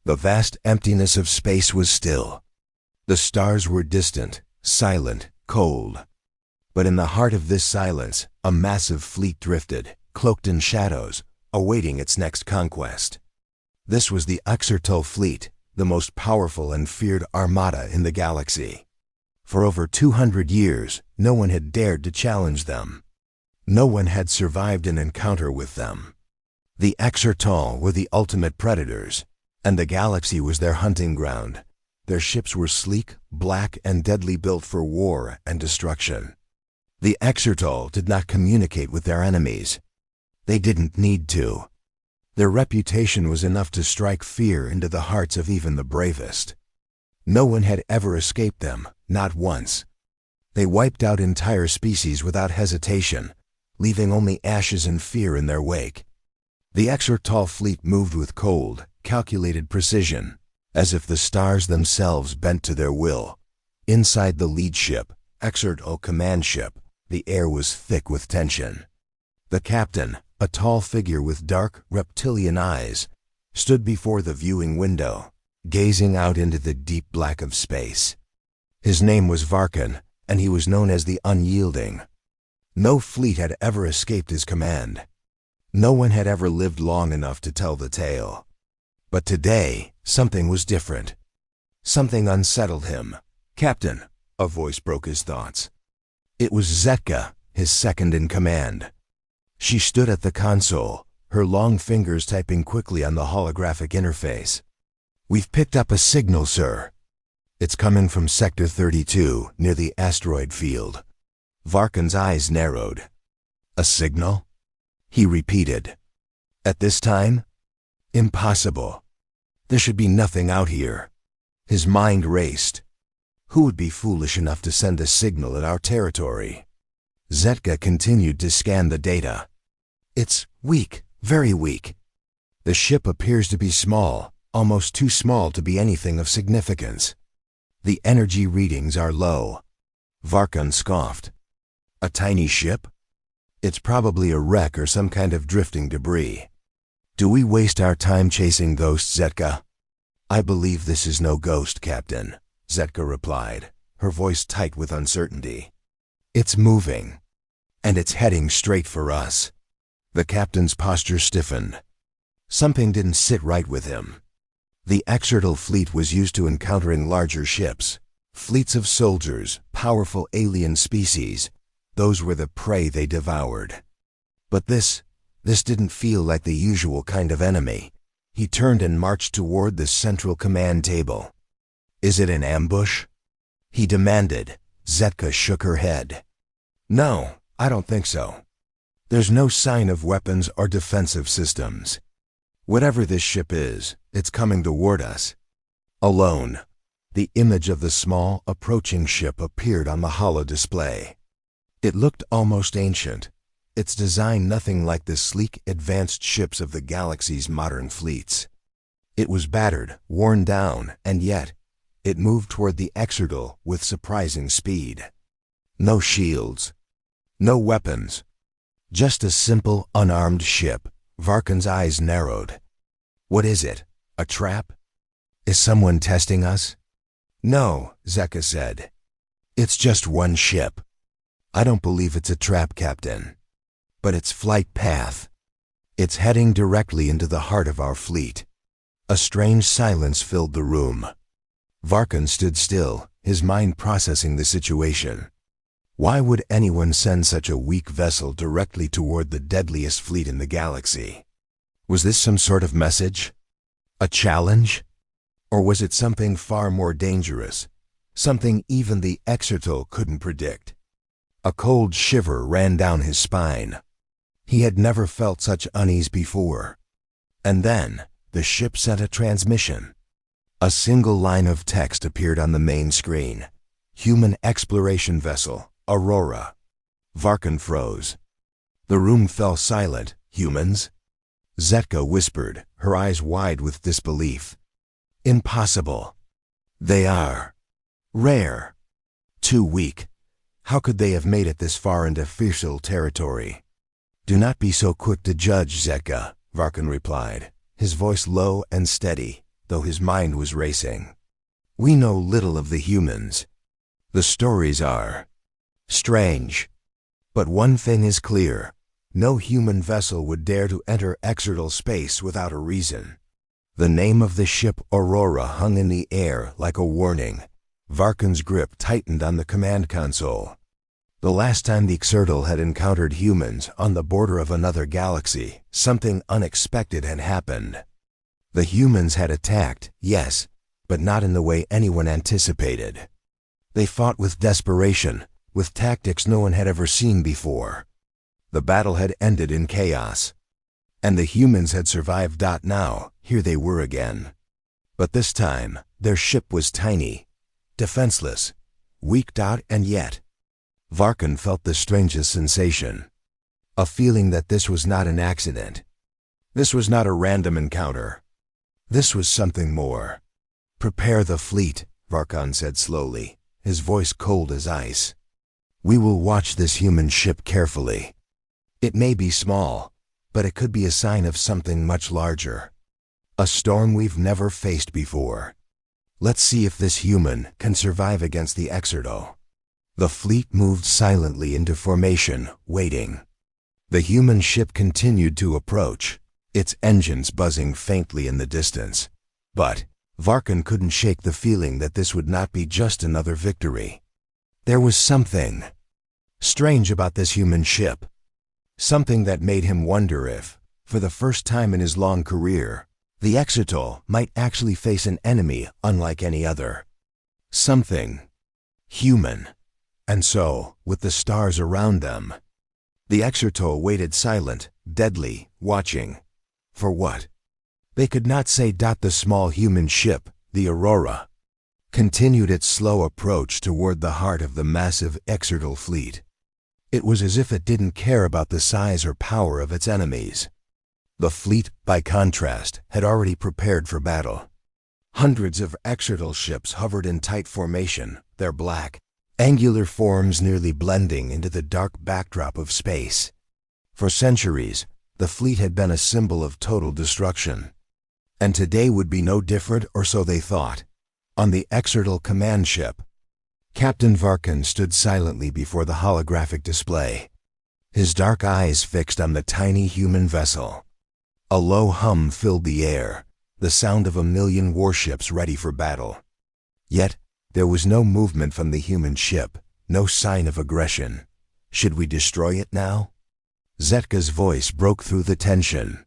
The vast emptiness of space was still. The stars were distant, silent, cold. But in the heart of this silence, a massive fleet drifted, cloaked in shadows, awaiting its next conquest. This was the Exertol fleet, the most powerful and feared armada in the galaxy. For over 200 years, no one had dared to challenge them. No one had survived an encounter with them. The Exertol were the ultimate predators, and the galaxy was their hunting ground. Their ships were sleek, black, and deadly, built for war and destruction. The Exertol did not communicate with their enemies. They didn't need to. Their reputation was enough to strike fear into the hearts of even the bravest. No one had ever escaped them, not once. They wiped out entire species without hesitation, leaving only ashes and fear in their wake. The Exertol fleet moved with cold, calculated precision, as if the stars themselves bent to their will. Inside the lead ship, Exertol command ship, the air was thick with tension. The captain, a tall figure with dark, reptilian eyes, stood before the viewing window, gazing out into the deep black of space. His name was Varkan, and he was known as the Unyielding. No fleet had ever escaped his command. No one had ever lived long enough to tell the tale. But today, something was different. Something unsettled him. "Captain," a voice broke his thoughts. It was Zetka, his second in command. She stood at the console, her long fingers typing quickly on the holographic interface. "We've picked up a signal, sir. It's coming from Sector 32, near the asteroid field." Varkan's eyes narrowed. "A signal?" he repeated. "At this time? Impossible. There should be nothing out here." His mind raced. Who would be foolish enough to send a signal in our territory? Zetka continued to scan the data. "It's weak, very weak. The ship appears to be small, almost too small to be anything of significance. The energy readings are low." Varkan scoffed. "A tiny ship? It's probably a wreck or some kind of drifting debris. Do we waste our time chasing ghosts, Zetka?" "I believe this is no ghost, Captain," Zetka replied, her voice tight with uncertainty. "It's moving, and it's heading straight for us." The captain's posture stiffened. Something didn't sit right with him. The Exertol fleet was used to encountering larger ships, fleets of soldiers, powerful alien species. Those were the prey they devoured. But this didn't feel like the usual kind of enemy. He turned and marched toward the central command table. "Is it an ambush?" he demanded. Zetka shook her head. "No, I don't think so. There's no sign of weapons or defensive systems. Whatever this ship is, it's coming toward us." Alone, the image of the small, approaching ship appeared on the holo display. It looked almost ancient, its design nothing like the sleek, advanced ships of the galaxy's modern fleets. It was battered, worn down, and yet, it moved toward the Exertol with surprising speed. No shields, no weapons, just a simple, unarmed ship. Varkan's eyes narrowed. "What is it? A trap? Is someone testing us?" "No," Zetka said. "It's just one ship. I don't believe it's a trap, Captain. But its flight path. It's heading directly into the heart of our fleet." A strange silence filled the room. Varkan stood still, his mind processing the situation. Why would anyone send such a weak vessel directly toward the deadliest fleet in the galaxy? Was this some sort of message? A challenge? Or was it something far more dangerous? Something even the Exertol couldn't predict? A cold shiver ran down his spine. He had never felt such unease before. And then, the ship sent a transmission. A single line of text appeared on the main screen. "Human exploration vessel, Aurora." Varkan froze. The room fell silent. "Humans?" Zetka whispered, her eyes wide with disbelief. "Impossible. They are rare. Too weak. How could they have made it this far into Firsil territory?" "Do not be so quick to judge, Zetka," Varkan replied, his voice low and steady. though his mind was racing. We know little of the humans. The stories are strange. But one thing is clear. No human vessel would dare to enter external space without a reason. The name of the ship Aurora hung in the air like a warning. Varkan's grip tightened on the command console. The last time the Exertal had encountered humans on the border of another galaxy, something unexpected had happened. The humans had attacked, yes, but not in the way anyone anticipated. They fought with desperation, with tactics no one had ever seen before. The battle had ended in chaos. And the humans had survived. Now, here they were again. But this time, their ship was tiny, defenseless, weak. And yet, Varkan felt the strangest sensation. A feeling that this was not an accident. This was not a random encounter. This was something more. "Prepare the fleet," Varkan said slowly, his voice cold as ice. "We will watch this human ship carefully. It may be small, but it could be a sign of something much larger. A storm we've never faced before. Let's see if this human can survive against the Exerto." The fleet moved silently into formation, waiting. The human ship continued to approach, its engines buzzing faintly in the distance. But Varkan couldn't shake the feeling that this would not be just another victory. There was something strange about this human ship. Something that made him wonder if, for the first time in his long career, the Exerto might actually face an enemy unlike any other. Something human. And so, with the stars around them, the Exerto waited silent, deadly, watching. For what? They could not say. The small human ship, the Aurora, continued its slow approach toward the heart of the massive Exertal fleet. It was as if it didn't care about the size or power of its enemies. The fleet, by contrast, had already prepared for battle. Hundreds of Exertal ships hovered in tight formation, their black, angular forms nearly blending into the dark backdrop of space. For centuries, the fleet had been a symbol of total destruction. And today would be no different, or so they thought. On the Exertal command ship, Captain Varkan stood silently before the holographic display, his dark eyes fixed on the tiny human vessel. A low hum filled the air, the sound of a million warships ready for battle. Yet, there was no movement from the human ship, no sign of aggression. Should we destroy it now? Zetka's voice broke through the tension.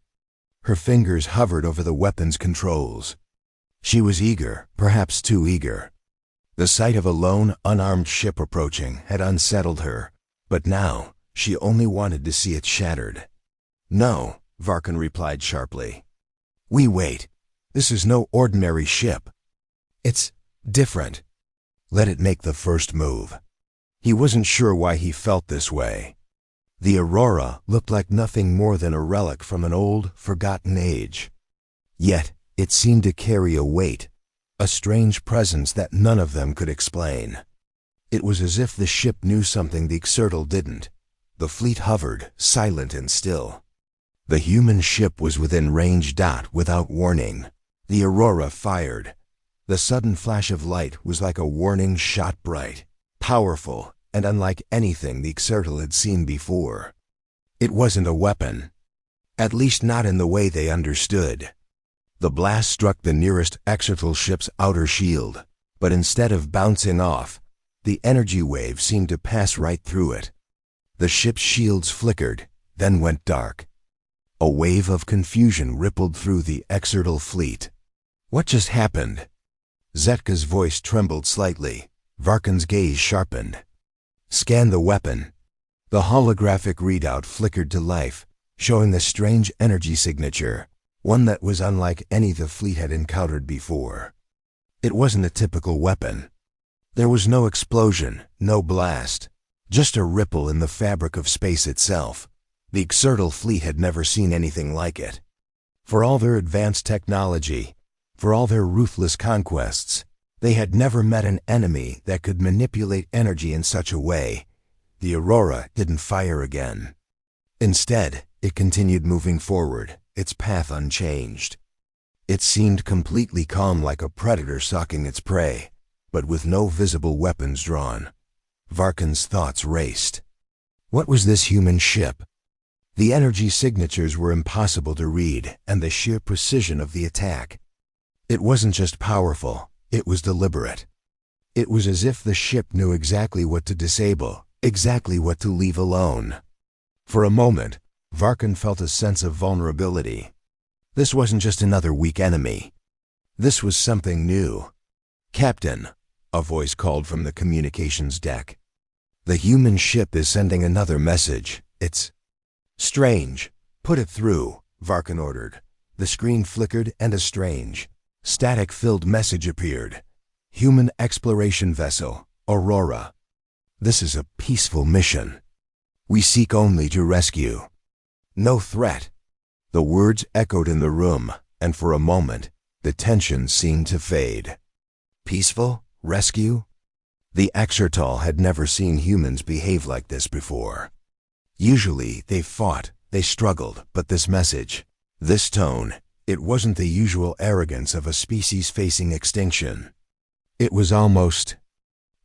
Her fingers hovered over the weapon's controls. She was eager, perhaps too eager. The sight of a lone, unarmed ship approaching had unsettled her, but now she only wanted to see it shattered. "No," Varkan replied sharply. "We wait. This is no ordinary ship. It's different. Let it make the first move." He wasn't sure why he felt this way. The Aurora looked like nothing more than a relic from an old, forgotten age. Yet it seemed to carry a weight, a strange presence that none of them could explain. It was as if the ship knew something the Exertal didn't. The fleet hovered, silent and still. The human ship was within range. Without warning, the Aurora fired. The sudden flash of light was like a warning shot, bright, powerful, and unlike anything the Exertal had seen before. It wasn't a weapon. At least not in the way they understood. The blast struck the nearest Exertal ship's outer shield, but instead of bouncing off, the energy wave seemed to pass right through it. The ship's shields flickered, then went dark. A wave of confusion rippled through the Exertal fleet. What just happened? Zetka's voice trembled slightly. Varkan's gaze sharpened. "Scan the weapon." The holographic readout flickered to life, showing the strange energy signature, one that was unlike any the fleet had encountered before. It wasn't a typical weapon. There was no explosion, no blast, just a ripple in the fabric of space itself. The Exertal fleet had never seen anything like it. For all their advanced technology, for all their ruthless conquests, they had never met an enemy that could manipulate energy in such a way. The Aurora didn't fire again. Instead, it continued moving forward, its path unchanged. It seemed completely calm, like a predator stalking its prey, but with no visible weapons drawn. Varkan's thoughts raced. What was this human ship? The energy signatures were impossible to read, and the sheer precision of the attack. It wasn't just powerful, it was deliberate. It was as if the ship knew exactly what to disable, exactly what to leave alone. For a moment, Varkan felt a sense of vulnerability. This wasn't just another weak enemy. This was something new. "Captain," a voice called from the communications deck. "The human ship is sending another message. It's strange. Put it through," Varkan ordered. The screen flickered and a strange, static-filled message appeared. "Human exploration vessel, Aurora. This is a peaceful mission. We seek only to rescue. No threat." The words echoed in the room, and for a moment, the tension seemed to fade. Peaceful? Rescue? The Exertal had never seen humans behave like this before. Usually, they fought, they struggled, but this message, this tone, it wasn't the usual arrogance of a species facing extinction. It was almost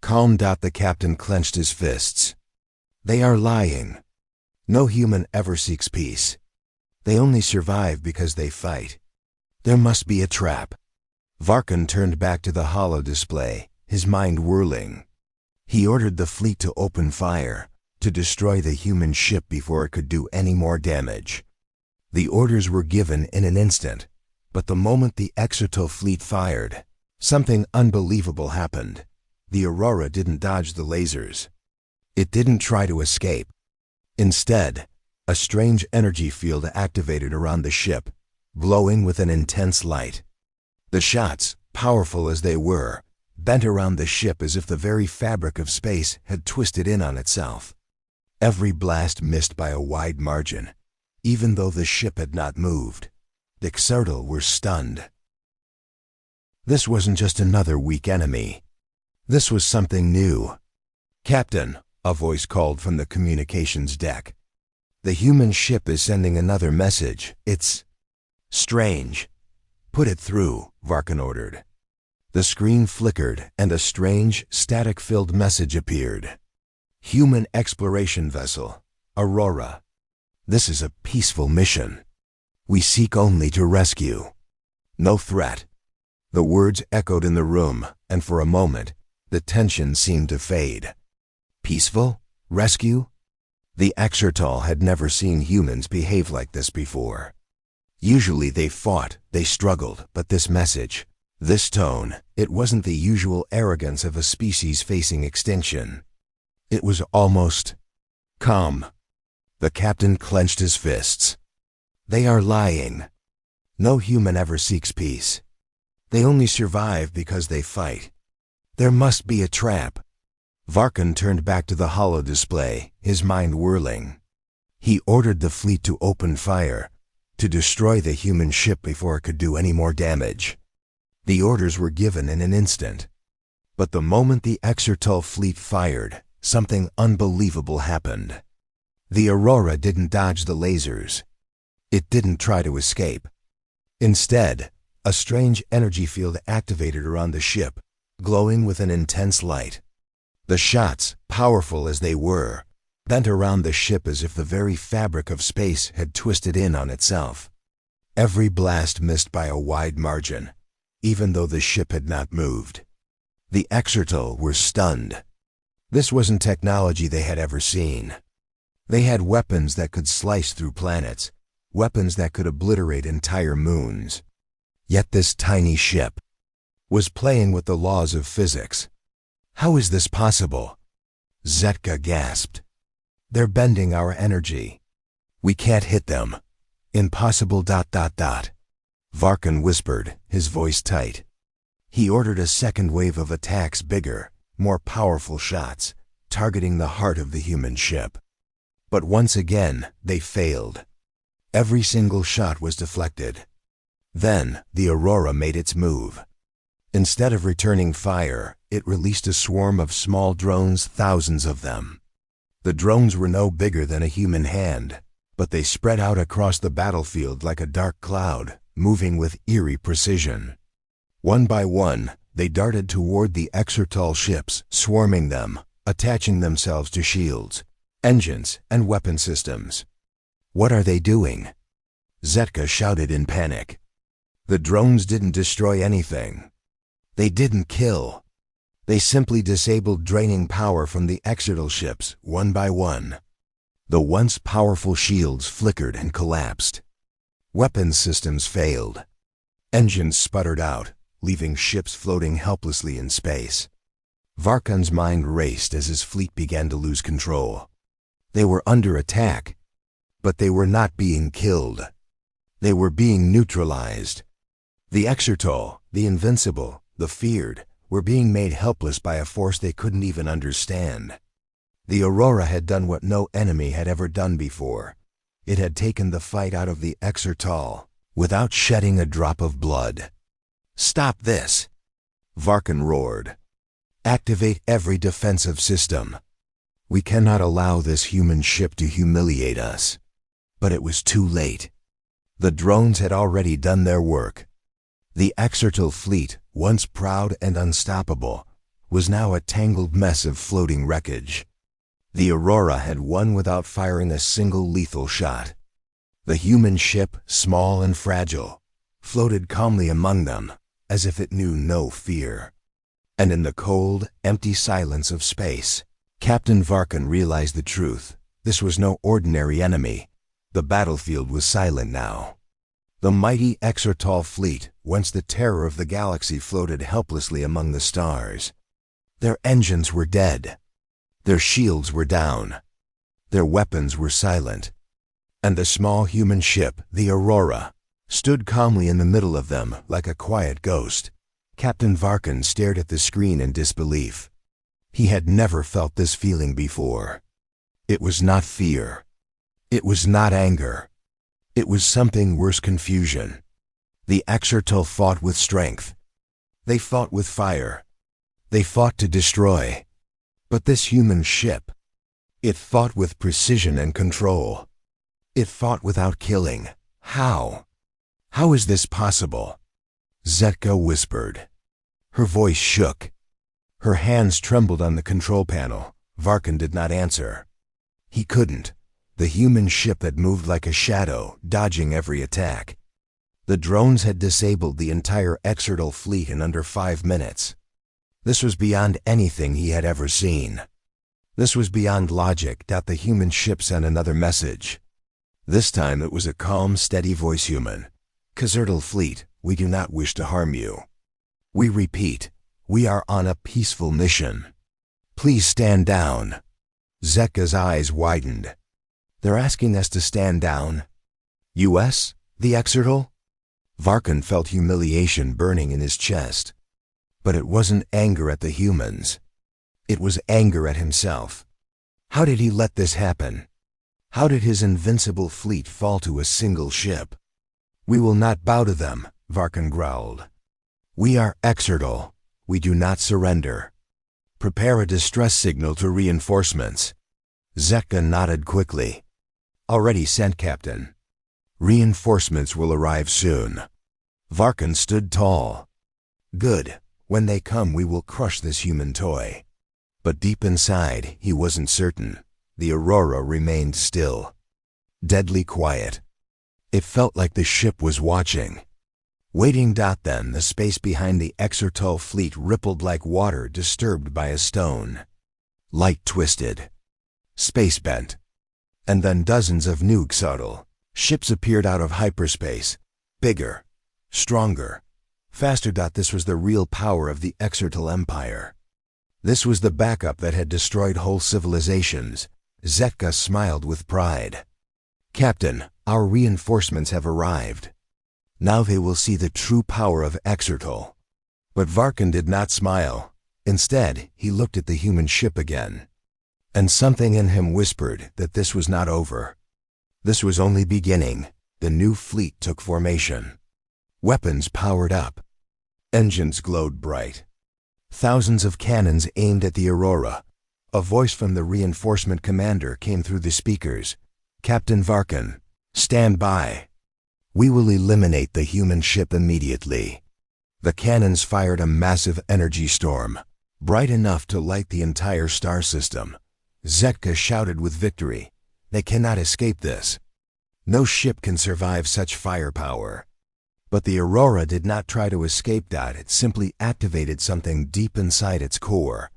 calm. The captain clenched his fists. "They are lying. No human ever seeks peace. They only survive because they fight. There must be a trap." Varkan turned back to the holo display, his mind whirling. He ordered the fleet to open fire, to destroy the human ship before it could do any more damage. The orders were given in an instant, but the moment the Exertal fleet fired, something unbelievable happened. The Aurora didn't dodge the lasers. It didn't try to escape. Instead, a strange energy field activated around the ship, glowing with an intense light. The shots, powerful as they were, bent around the ship as if the very fabric of space had twisted in on itself. Every blast missed by a wide margin, even though the ship had not moved. The Exertal were stunned. This wasn't just another weak enemy. This was something new. "Captain," a voice called from the communications deck. "The human ship is sending another message. It's strange." "Put it through," Varkan ordered. The screen flickered and a strange, static-filled message appeared. "Human exploration vessel, Aurora. This is a peaceful mission. We seek only to rescue. No threat." The words echoed in the room, and for a moment, the tension seemed to fade. Peaceful? Rescue? The Exertal had never seen humans behave like this before. Usually they fought, they struggled, but this message, this tone, it wasn't the usual arrogance of a species facing extinction. It was almost calm. The captain clenched his fists. "They are lying. No human ever seeks peace. They only survive because they fight. There must be a trap." Varkan turned back to the holo display, his mind whirling. He ordered the fleet to open fire, to destroy the human ship before it could do any more damage. The orders were given in an instant. But the moment the Exertal fleet fired, something unbelievable happened. The Aurora didn't dodge the lasers. It didn't try to escape. Instead, a strange energy field activated around the ship, glowing with an intense light. The shots, powerful as they were, bent around the ship as if the very fabric of space had twisted in on itself. Every blast missed by a wide margin, even though the ship had not moved. The Exertal were stunned. This wasn't technology they had ever seen. They had weapons that could slice through planets, weapons that could obliterate entire moons. Yet this tiny ship was playing with the laws of physics. "How is this possible?" Zetka gasped. "They're bending our energy. We can't hit them. Impossible. Varkan whispered, his voice tight. He ordered a second wave of attacks, bigger, more powerful shots, targeting the heart of the human ship. But once again, they failed. Every single shot was deflected. Then, the Aurora made its move. Instead of returning fire, it released a swarm of small drones, thousands of them. The drones were no bigger than a human hand, but they spread out across the battlefield like a dark cloud, moving with eerie precision. One by one, they darted toward the Exertol ships, swarming them, attaching themselves to shields, engines, and weapon systems. "What are they doing?" Zetka shouted in panic. The drones didn't destroy anything. They didn't kill. They simply disabled draining power from the Exertol ships one by one. The once powerful shields flickered and collapsed. Weapon systems failed. Engines sputtered out, leaving ships floating helplessly in space. Varkan's mind raced as his fleet began to lose control. They were under attack, but they were not being killed. They were being neutralized. The Exertol, the invincible, the feared, were being made helpless by a force they couldn't even understand. The Aurora had done what no enemy had ever done before. It had taken the fight out of the Exertol, without shedding a drop of blood. "Stop this!" Varkan roared. "Activate every defensive system. We cannot allow this human ship to humiliate us." But it was too late. The drones had already done their work. The Exertol fleet, once proud and unstoppable, was now a tangled mess of floating wreckage. The Aurora had won without firing a single lethal shot. The human ship, small and fragile, floated calmly among them, as if it knew no fear. And in the cold, empty silence of space, Captain Varkan realized the truth. This was no ordinary enemy. The battlefield was silent now. The mighty Exertol fleet, once the terror of the galaxy, floated helplessly among the stars. Their engines were dead. Their shields were down. Their weapons were silent. And the small human ship, the Aurora, stood calmly in the middle of them like a quiet ghost. Captain Varkan stared at the screen in disbelief. He had never felt this feeling before. It was not fear. It was not anger. It was something worse: confusion. The Exertol fought with strength. They fought with fire. They fought to destroy. But this human ship, it fought with precision and control. It fought without killing. How? How is this possible? Zetka whispered. Her voice shook. Her hands trembled on the control panel. Varkan did not answer. He couldn't. The human ship had moved like a shadow, dodging every attack. The drones had disabled the entire Exertol fleet in under 5 minutes. This was beyond anything he had ever seen. This was beyond logic. The human ship sent another message. This time it was a calm, steady voice human. "Exertol fleet, we do not wish to harm you. We repeat, we are on a peaceful mission. Please stand down." Zetka's eyes widened. "They're asking us to stand down? US? The Exertol?" Varkan felt humiliation burning in his chest. But it wasn't anger at the humans. It was anger at himself. How did he let this happen? How did his invincible fleet fall to a single ship? "We will not bow to them," Varkan growled. "We are Exertol. We do not surrender. Prepare a distress signal to reinforcements." Zetka nodded quickly. "Already sent, Captain. Reinforcements will arrive soon." Varkan stood tall. "Good. When they come, we will crush this human toy." But deep inside, he wasn't certain. The Aurora remained still, deadly quiet. It felt like the ship was watching. Waiting. Then the space behind the Exertol fleet rippled like water disturbed by a stone. Light twisted. Space bent. And then dozens of new Exertol ships appeared out of hyperspace. Bigger. Stronger. Faster. This was the real power of the Exertol Empire. This was the backup that had destroyed whole civilizations. Zetka smiled with pride. "Captain, our reinforcements have arrived. Now they will see the true power of Exertol." But Varkan did not smile. Instead, he looked at the human ship again. And something in him whispered that this was not over. This was only beginning. The new fleet took formation. Weapons powered up. Engines glowed bright. Thousands of cannons aimed at the Aurora. A voice from the reinforcement commander came through the speakers. "Captain Varkan, stand by. We will eliminate the human ship immediately. The cannons fired a massive energy storm, bright enough to light the entire star system. Zetka shouted with victory. They cannot escape this. No ship can survive such firepower. But the Aurora did not try to escape that. It simply activated something deep inside its core.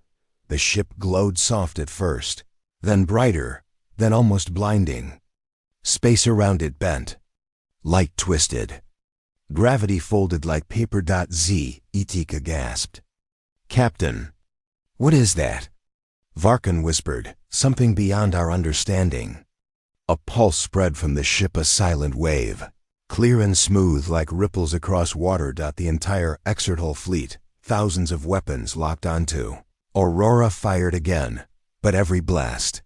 The ship glowed soft at first, then brighter, then almost blinding. Space around it bent. Light twisted. Gravity folded like paper. Etika gasped. Captain, what is that? Varkan whispered, something beyond our understanding. A pulse spread from the ship, a silent wave, clear and smooth like ripples across water. The entire Exertal fleet, thousands of weapons locked onto. Aurora fired again, but every blast,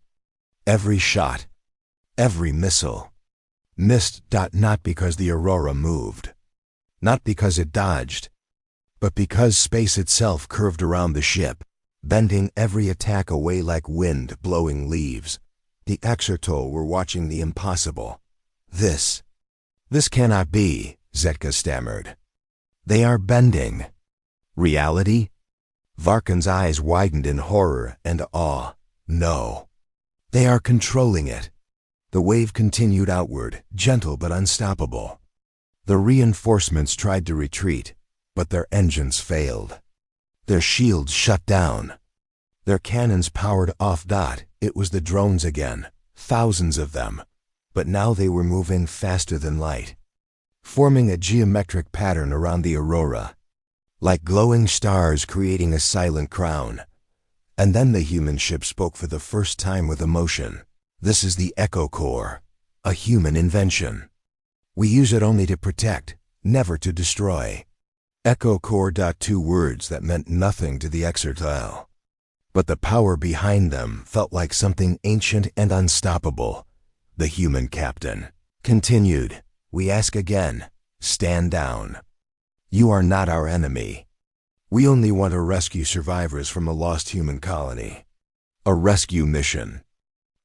every shot, every missile missed. Not because the Aurora moved, not because it dodged, but because space itself curved around the ship, bending every attack away like wind blowing leaves. The Exertal were watching the impossible. This cannot be, Zetka stammered. They are bending. Reality? Varkan's eyes widened in horror and awe. No. They are controlling it. The wave continued outward, gentle but unstoppable. The reinforcements tried to retreat, but their engines failed. Their shields shut down. Their cannons powered off. It was the drones again, thousands of them, but now they were moving faster than light, forming a geometric pattern around the Aurora, like glowing stars creating a silent crown. And then the human ship spoke for the first time with emotion. This is the Echo Core, a human invention. We use it only to protect, never to destroy. Echo Core. 2 words that meant nothing to the Exertal. But the power behind them felt like something ancient and unstoppable. The human captain continued, "We ask again, stand down. You are not our enemy. We only want to rescue survivors from a lost human colony. A rescue mission.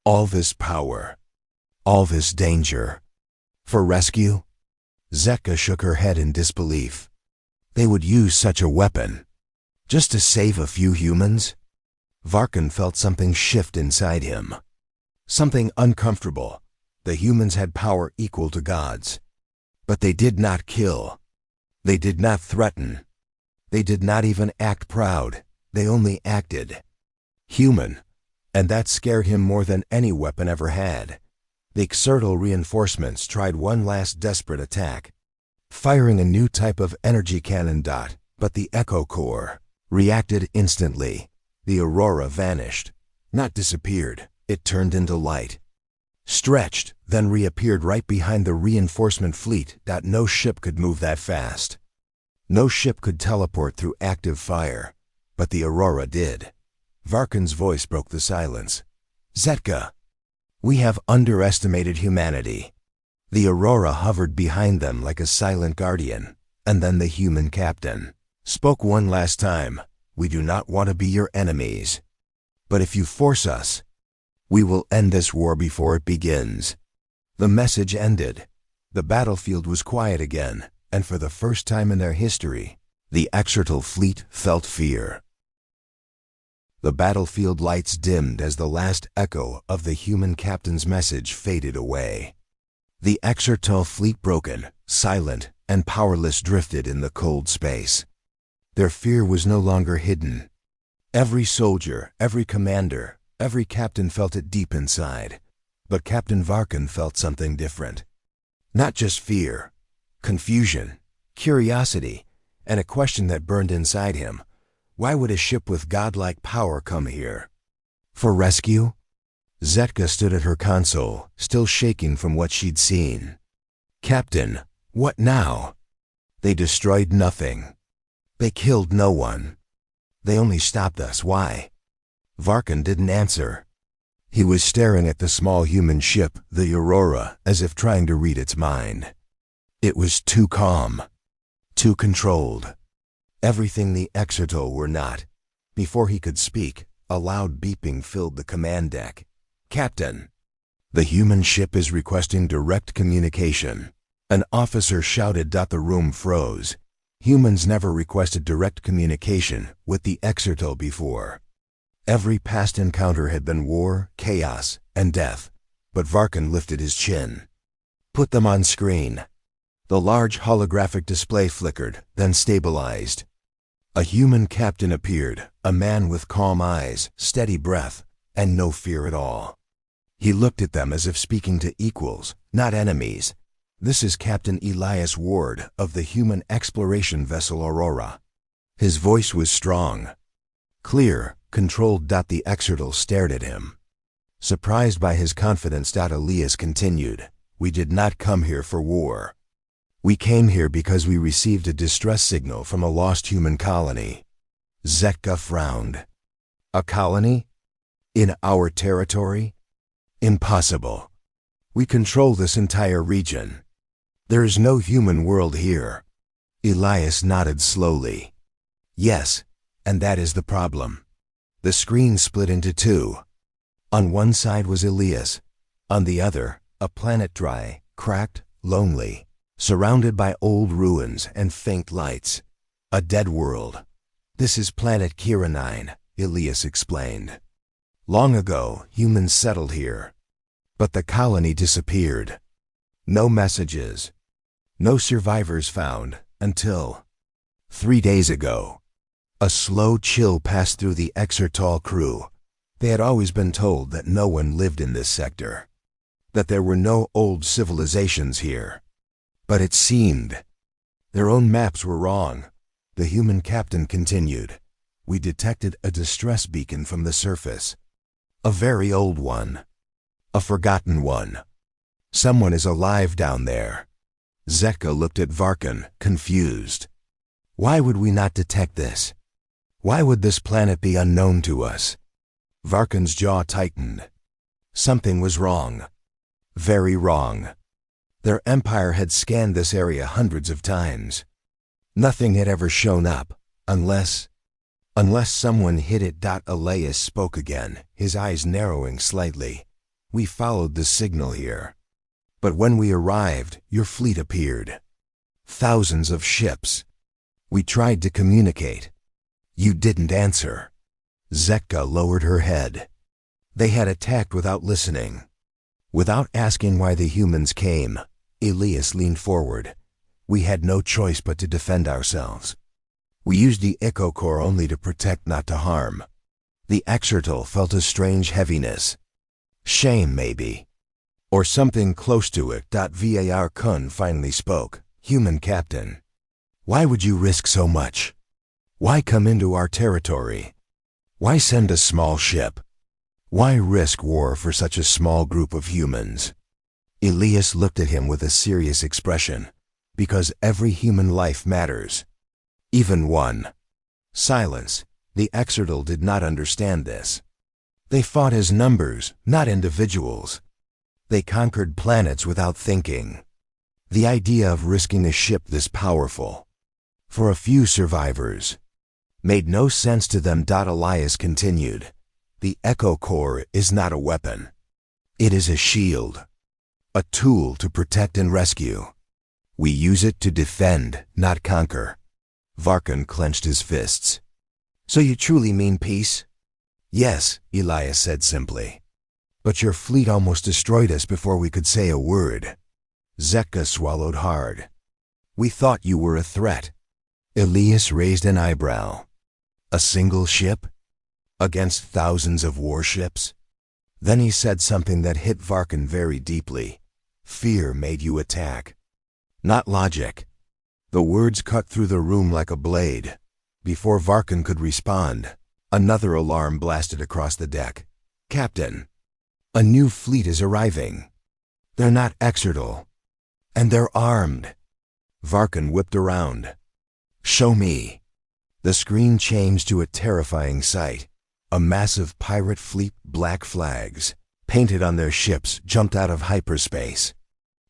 All this power, all this danger. For rescue?" Zetka shook her head in disbelief. They would use such a weapon just to save a few humans? Varkan felt something shift inside him. Something uncomfortable. The humans had power equal to God's. But they did not kill. They did not threaten. They did not even act proud. They only acted human. And that scared him more than any weapon ever had. The Exertal reinforcements tried one last desperate attack, firing a new type of energy cannon. But the Echo Core reacted instantly. The Aurora vanished, not disappeared. It turned into light, stretched, then reappeared right behind the reinforcement fleet. No ship could move that fast. No ship could teleport through active fire, but the Aurora did. Varkan's voice broke the silence. "Zetka, we have underestimated humanity." The Aurora hovered behind them like a silent guardian, and then the human captain spoke one last time. "We do not want to be your enemies. But if you force us, we will end this war before it begins." The message ended. The battlefield was quiet again, and for the first time in their history, the Exertal fleet felt fear. The battlefield lights dimmed as the last echo of the human captain's message faded away. The Exertal fleet, broken, silent, and powerless, drifted in the cold space. Their fear was no longer hidden. Every soldier, every commander, every captain felt it deep inside. But Captain Varkan felt something different. Not just fear, confusion, curiosity, and a question that burned inside him. Why would a ship with godlike power come here? For rescue? Zetka stood at her console, still shaking from what she'd seen. "Captain, what now?" "They destroyed nothing. They killed no one. They only stopped us. Why?" Varkan didn't answer. He was staring at the small human ship, the Aurora, as if trying to read its mind. It was too calm, too controlled. Everything the Exertal were not. Before he could speak, a loud beeping filled the command deck. "Captain, the human ship is requesting direct communication." An officer shouted. The room froze. Humans never requested direct communication with the Exertal before. Every past encounter had been war, chaos, and death. But Varkan lifted his chin. Put them on screen. The large holographic display flickered, then stabilized. A human captain appeared, a man with calm eyes, steady breath, and no fear at all. He looked at them as if speaking to equals, not enemies. This is Captain Elias Ward of the human exploration vessel Aurora. His voice was strong, clear, controlled. The Exertal stared at him. Surprised by his confidence, Elias continued, "We did not come here for war. We came here because we received a distress signal from a lost human colony." Zetka frowned. "A colony? In our territory? Impossible. We control this entire region. There is no human world here." Elias nodded slowly. "Yes, and that is the problem." The screen split into two. On one side was Elias. On the other, a planet dry, cracked, lonely, surrounded by old ruins and faint lights. A dead world. "This is planet Kira 9, Elias explained. "Long ago, humans settled here. But the colony disappeared. No messages. No survivors found, until 3 days ago." A slow chill passed through the Exertal crew. They had always been told that no one lived in this sector, that there were no old civilizations here. But it seemed their own maps were wrong. The human captain continued, "We detected a distress beacon from the surface. A very old one. A forgotten one. Someone is alive down there." Zetka looked at Varkan, confused. "Why would we not detect this? Why would this planet be unknown to us?" Varkan's jaw tightened. Something was wrong. Very wrong. Their empire had scanned this area hundreds of times. Nothing had ever shown up, unless someone hid it. Elias spoke again, his eyes narrowing slightly. "We followed the signal here. But when we arrived, your fleet appeared. Thousands of ships. We tried to communicate. You didn't answer." Zetka lowered her head. "They had attacked without listening. Without asking why the humans came." Elias leaned forward. "We had no choice but to defend ourselves. We used the Echo Core only to protect, not to harm." The Exertal felt a strange heaviness. Shame, maybe. Or something close to it. Var Kun finally spoke. "Human captain, why would you risk so much? Why come into our territory? Why send a small ship? Why risk war for such a small group of humans?" Elias looked at him with a serious expression. "Because every human life matters. Even one." Silence. The Exertal did not understand this. They fought as numbers, not individuals. They conquered planets without thinking. The idea of risking a ship this powerful, for a few survivors, made no sense to them. Elias continued, "The Echo Core is not a weapon. It is a shield. A tool to protect and rescue. We use it to defend, not conquer." Varkan clenched his fists. "So you truly mean peace?" "Yes," Elias said simply. "But your fleet almost destroyed us before we could say a word." Zetka swallowed hard. "We thought you were a threat." Elias raised an eyebrow. "A single ship? Against thousands of warships?" Then he said something that hit Varkan very deeply. "Fear made you attack. Not logic." The words cut through the room like a blade. Before Varkan could respond, another alarm blasted across the deck. "Captain, a new fleet is arriving. They're not Exertal. And they're armed." Varkan whipped around. "Show me." The screen changed to a terrifying sight. A massive pirate fleet, black flags, painted on their ships, jumped out of hyperspace.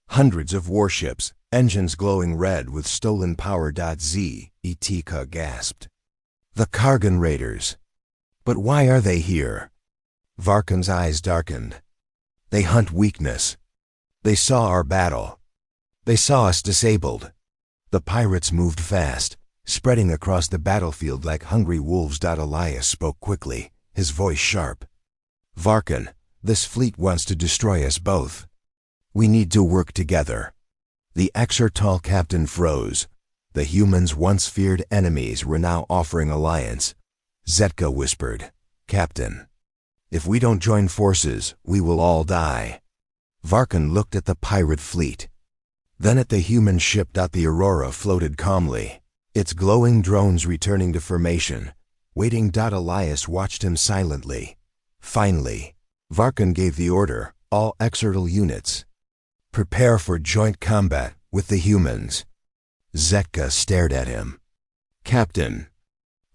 Hundreds of warships, engines glowing red with stolen power. Etika gasped. "The Kargan Raiders. But why are they here?" Varkan's eyes darkened. "They hunt weakness. They saw our battle. They saw us disabled. The pirates moved fast, spreading across the battlefield like hungry wolves. Elias spoke quickly, his voice sharp. Varkan, this fleet wants to destroy us both. We need to work together. The Exertol captain froze. The humans' once feared enemies were now offering alliance. Zetka whispered, Captain, if we don't join forces, we will all die. Varkan looked at the pirate fleet. Then at the human ship. The Aurora floated calmly, its glowing drones returning to formation, waiting. Elias watched him silently. Finally, Varkan gave the order, all Exertal units, prepare for joint combat with the humans. Zetka stared at him. Captain,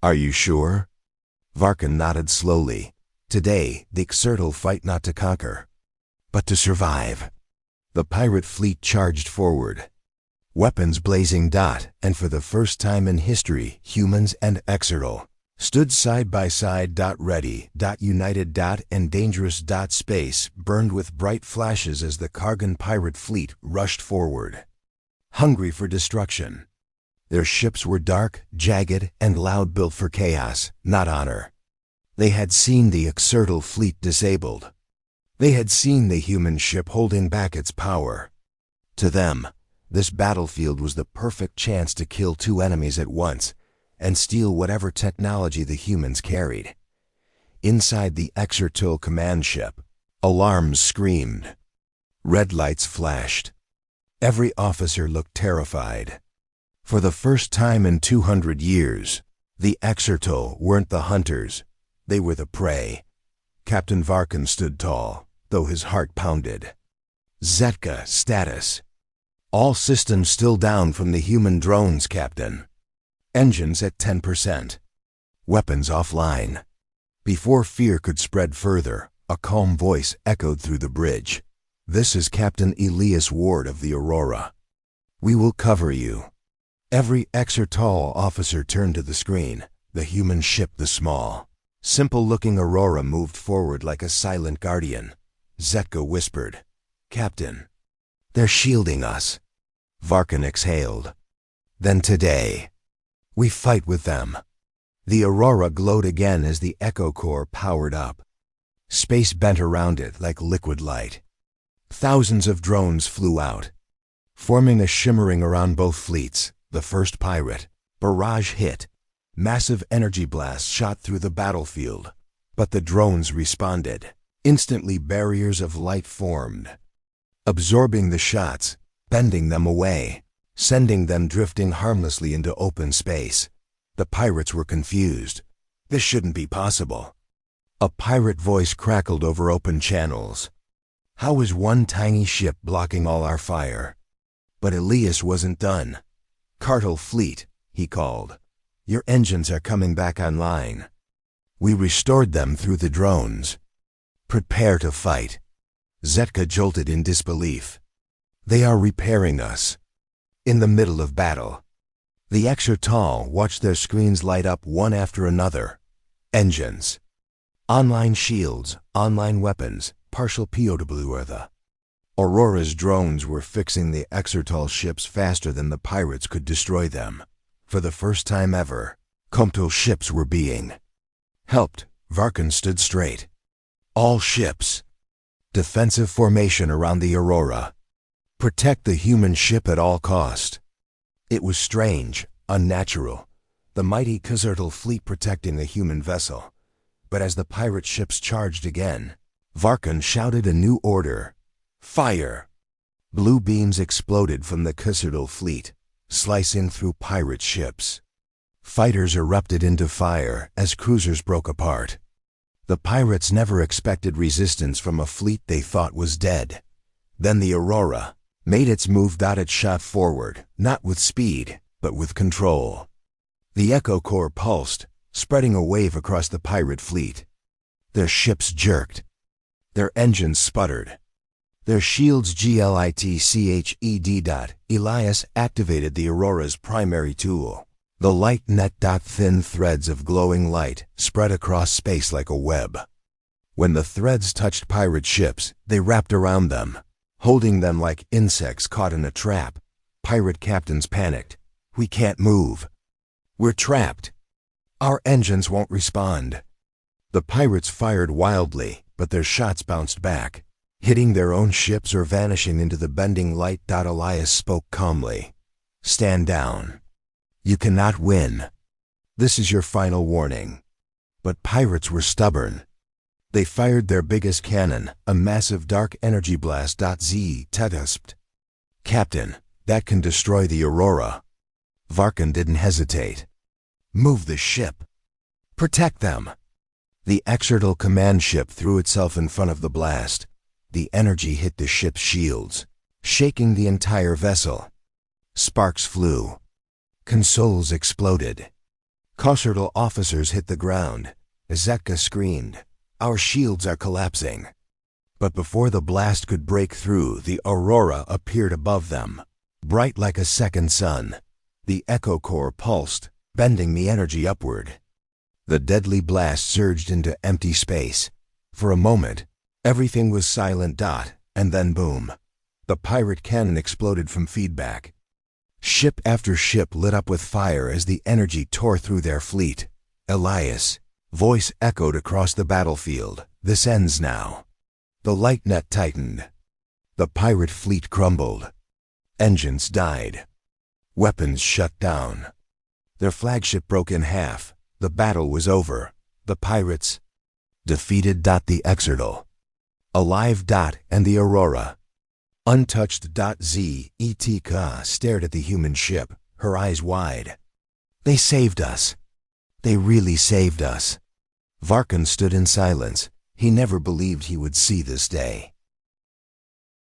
are you sure? Varkan nodded slowly. Today, the Exertal fight not to conquer, but to survive. The pirate fleet charged forward, weapons blazing. And for the first time in history, humans and Exertal stood side by side. Ready. United. And dangerous. Space burned with bright flashes as the Kargan pirate fleet rushed forward, hungry for destruction. Their ships were dark, jagged, and loud, built for chaos, not honor. They had seen the Exertal fleet disabled. They had seen the human ship holding back its power. To them, this battlefield was the perfect chance to kill two enemies at once and steal whatever technology the humans carried. Inside the Exertal command ship, alarms screamed. Red lights flashed. Every officer looked terrified. For the first time in 200 years, the Exertal weren't the hunters, they were the prey. Captain Varkan stood tall, though his heart pounded. Zetka, status. All systems still down from the human drones, Captain. Engines at 10%. Weapons offline. Before fear could spread further, a calm voice echoed through the bridge. This is Captain Elias Ward of the Aurora. We will cover you. Every Exertal officer turned to the screen. The human ship, the small, simple-looking Aurora, moved forward like a silent guardian. Zetka whispered, Captain, they're shielding us. Varkan exhaled. Then today, we fight with them. The Aurora glowed again as the Echo Core powered up. Space bent around it like liquid light. Thousands of drones flew out, forming a shimmering around both fleets. The first pirate barrage hit. Massive energy blasts shot through the battlefield, but the drones responded. Instantly, barriers of light formed, absorbing the shots, bending them away, sending them drifting harmlessly into open space. The pirates were confused. This shouldn't be possible. A pirate voice crackled over open channels. How was one tiny ship blocking all our fire? But Elias wasn't done. Cartel fleet, he called. Your engines are coming back online. We restored them through the drones. Prepare to fight. Zetka jolted in disbelief. They are repairing us. In the middle of battle. The Exertal watched their screens light up one after another. Engines. Online shields, online weapons, partial POW. The Aurora's drones were fixing the Exertal ships faster than the pirates could destroy them. For the first time ever, Comto ships were being helped. Varkan stood straight. All ships. Defensive formation around the Aurora. Protect the human ship at all cost. It was strange, unnatural. The mighty Exertal fleet protecting the human vessel. But as the pirate ships charged again, Varkan shouted a new order. Fire! Blue beams exploded from the Exertal fleet, slicing through pirate ships. Fighters erupted into fire as cruisers broke apart. The pirates never expected resistance from a fleet they thought was dead. Then the Aurora made its move. It shot forward, not with speed, but with control. The Echo Core pulsed, spreading a wave across the pirate fleet. Their ships jerked. Their engines sputtered. Their shields glitched. Elias activated the Aurora's primary tool. The light net. Thin threads of glowing light spread across space like a web. When the threads touched pirate ships, they wrapped around them, holding them like insects caught in a trap. Pirate captains panicked. We can't move. We're trapped. Our engines won't respond. The pirates fired wildly, but their shots bounced back, hitting their own ships or vanishing into the bending light. Elias spoke calmly. Stand down. You cannot win. This is your final warning. But pirates were stubborn. They fired their biggest cannon, a massive dark energy blast. Tedesped. Captain, that can destroy the Aurora. Varkan didn't hesitate. Move the ship. Protect them. The Exertal command ship threw itself in front of the blast. The energy hit the ship's shields, shaking the entire vessel. Sparks flew. Consoles exploded. Exertal officers hit the ground. Ezetka screamed, "Our shields are collapsing." But before the blast could break through, the Aurora appeared above them, bright like a second sun. The echo core pulsed, bending the energy upward. The deadly blast surged into empty space. For a moment, everything was silent. And then boom. The pirate cannon exploded from feedback. Ship after ship lit up with fire as the energy tore through their fleet. Elias' voice echoed across the battlefield. This ends now. The light net tightened. The pirate fleet crumbled. Engines died. Weapons shut down. Their flagship broke in half. The battle was over. The pirates defeated. The Exertal alive. And the Aurora untouched. Zetka stared at the human ship, her eyes wide. They saved us. They really saved us. Varkan stood in silence. He never believed he would see this day.